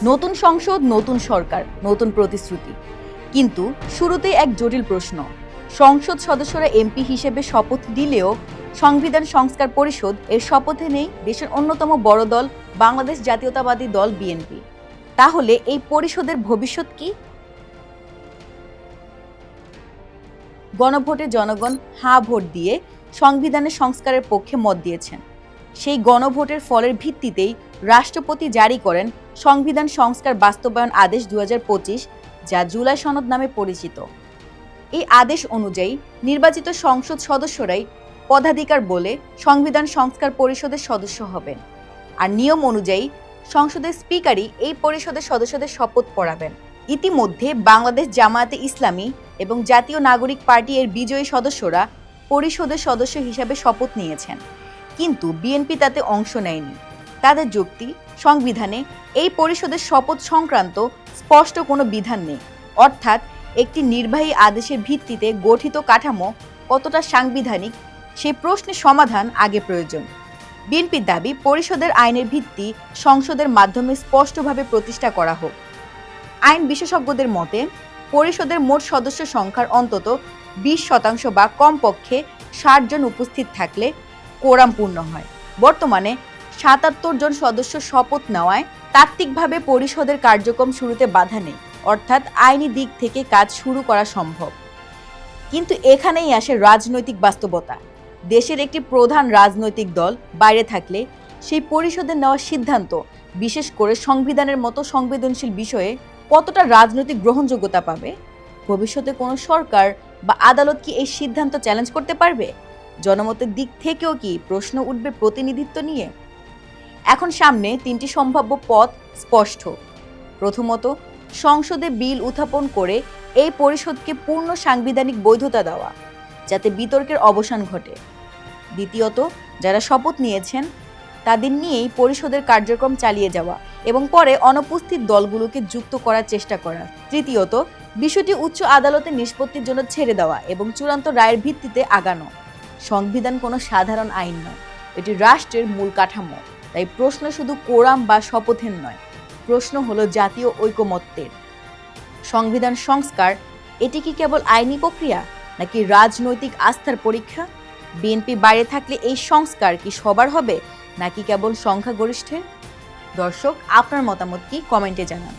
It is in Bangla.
নতুন সংসদ, নতুন সরকার, নতুন প্রতিশ্রুতি। কিন্তু শুরুতেই এক জটিল প্রশ্ন। সংসদ সদস্যরা এমপি হিসেবে শপথ নিলেও সংবিধান সংস্কার পরিষদ এর শপথে নেই দেশের অন্যতম বড় দল বাংলাদেশ জাতীয়তাবাদী দল বিএনপি। তাহলে এই পরিষদের ভবিষ্যৎ কি? গণভোটে জনগণ হ্যাঁ ভোট দিয়ে সংবিধানের সংস্কারের পক্ষে মত দিয়েছেন। সেই গণভোটের ফলের ভিত্তিতেই রাষ্ট্রপতি জারি করেন সংবিধান সংস্কার বাস্তবায়ন আদেশ 2025, যা জুলাই সনদ নামে পরিচিত। এই আদেশ অনুযায়ী নির্বাচিত সংসদ সদস্যরাই পদাধিকার বলে সংবিধান সংস্কার পরিষদের সদস্য হবেন। আর নিয়ম অনুযায়ী সংসদের স্পিকারই এই পরিষদের সদস্যদের শপথ পড়াবেন। ইতিমধ্যে বাংলাদেশ জামায়াতে ইসলামী এবং জাতীয় নাগরিক পার্টি এর বিজয়ী সদস্যরা পরিষদের সদস্য হিসাবে শপথ নিয়েছেন, কিন্তু বিএনপি তাতে অংশ নেয়নি। তাদের যুক্তি, সংবিধানে এই পরিষদের শপথ সংক্রান্ত স্পষ্ট কোনো বিধান নেই, অর্থাৎ একটি নির্বাহী আদেশের ভিত্তিতে গঠিত কাঠামো কতটা সাংবিধানিক সেই প্রশ্নের সমাধান আগে প্রয়োজন। বিএনপির দাবি, পরিষদের আইনের ভিত্তি সংসদের মাধ্যমে স্পষ্টভাবে প্রতিষ্ঠা করা হোক। আইন বিশেষজ্ঞদের মতে, পরিষদের মোট সদস্য সংখ্যার অন্তত 20% বা কমপক্ষে 60 জন উপস্থিত থাকলে কোরাম পূর্ণ হয়। বর্তমানে 77 জন সদস্য শপথ নেওয়ায় তাত্ত্বিকভাবে পরিষদের কার্যক্রম শুরুতে বাধা নেই, অর্থাৎ আইনি দিক থেকে কাজ শুরু করা সম্ভব। কিন্তু এখানেই আসে রাজনৈতিক বাস্তবতা। দেশের একটি প্রধান রাজনৈতিক দল বাইরে থাকলে সেই পরিষদের নেওয়া সিদ্ধান্ত, বিশেষ করে সংবিধানের মতো সংবেদনশীল বিষয়ে, কতটা রাজনৈতিক গ্রহণযোগ্যতা পাবে? ভবিষ্যতে কোনো সরকার বা আদালত কি এই সিদ্ধান্ত চ্যালেঞ্জ করতে পারবে? জনমতের দিক থেকেও কি প্রশ্ন উঠবে প্রতিনিধিত্ব নিয়ে? এখন সামনে 3টি সম্ভাব্য পথ স্পষ্ট। প্রথমত, সংসদে বিল উত্থাপন করে এই পরিষদকে পূর্ণ সাংবিধানিক বৈধতা দেওয়া, যাতে বিতর্কের অবসান ঘটে। দ্বিতীয়ত, যারা শপথ নিয়েছেন তাদের নিয়েই পরিষদের কার্যক্রম চালিয়ে যাওয়া এবং পরে অনুপস্থিত দলগুলোকে যুক্ত করার চেষ্টা করা। তৃতীয়ত, বিষয়টি উচ্চ আদালতের নিষ্পত্তির জন্য ছেড়ে দেওয়া এবং চূড়ান্ত রায়ের ভিত্তিতে আগানো। সংবিধান কোনো সাধারণ আইন নয়, এটি রাষ্ট্রের মূল কাঠামো। তাই প্রশ্ন শুধু কোরাম বা শপথের নয়, প্রশ্ন হলো জাতীয় ঐকমত্যের। সংবিধান সংস্কার এটি কি কেবল আইনি প্রক্রিয়া, নাকি রাজনৈতিক আস্থার পরীক্ষা? বিএনপি বাইরে থাকলে এই সংস্কার কি সবার হবে, নাকি কেবল সংখ্যাগরিষ্ঠের? দর্শক, আপনার মতামত কি? কমেন্টে জানান।